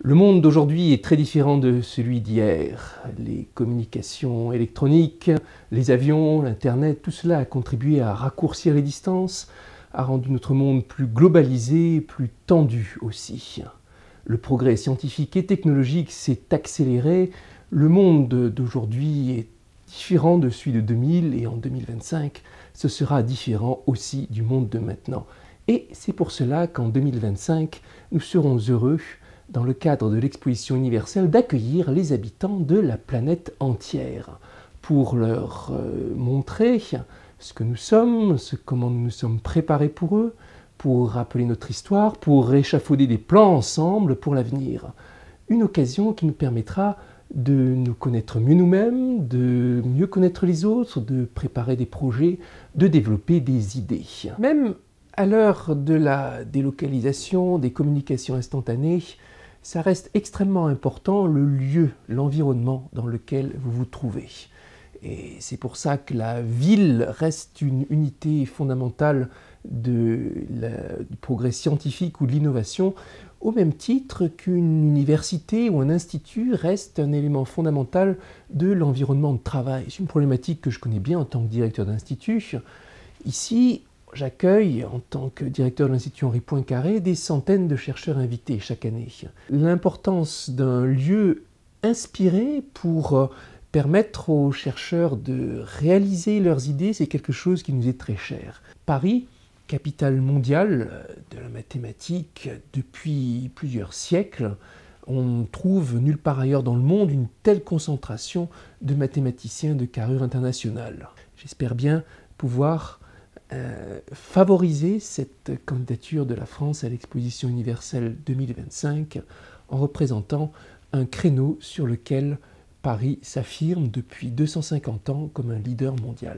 Le monde d'aujourd'hui est très différent de celui d'hier. Les communications électroniques, les avions, l'Internet, tout cela a contribué à raccourcir les distances, a rendu notre monde plus globalisé, plus tendu aussi. Le progrès scientifique et technologique s'est accéléré. Le monde d'aujourd'hui est différent de celui de 2000 et en 2025, ce sera différent aussi du monde de maintenant. Et c'est pour cela qu'en 2025, nous serons heureux, dans le cadre de l'exposition universelle, d'accueillir les habitants de la planète entière pour leur montrer ce que nous sommes, comment nous nous sommes préparés pour eux, pour rappeler notre histoire, pour échafauder des plans ensemble pour l'avenir. Une occasion qui nous permettra de nous connaître mieux nous-mêmes, de mieux connaître les autres, de préparer des projets, de développer des idées. Même à l'heure de la délocalisation, des communications instantanées, ça reste extrêmement important le lieu, l'environnement dans lequel vous vous trouvez. Et c'est pour ça que la ville reste une unité fondamentale du progrès scientifique ou de l'innovation, au même titre qu'une université ou un institut reste un élément fondamental de l'environnement de travail. C'est une problématique que je connais bien en tant que directeur d'institut. Ici, j'accueille, en tant que directeur de l'Institut Henri Poincaré, des centaines de chercheurs invités chaque année. L'importance d'un lieu inspiré pour permettre aux chercheurs de réaliser leurs idées, c'est quelque chose qui nous est très cher. Paris, capitale mondiale de la mathématique depuis plusieurs siècles, on trouve nulle part ailleurs dans le monde une telle concentration de mathématiciens de carrure internationale. J'espère bien pouvoir favoriser cette candidature de la France à l'exposition universelle 2025 en représentant un créneau sur lequel Paris s'affirme depuis 250 ans comme un leader mondial.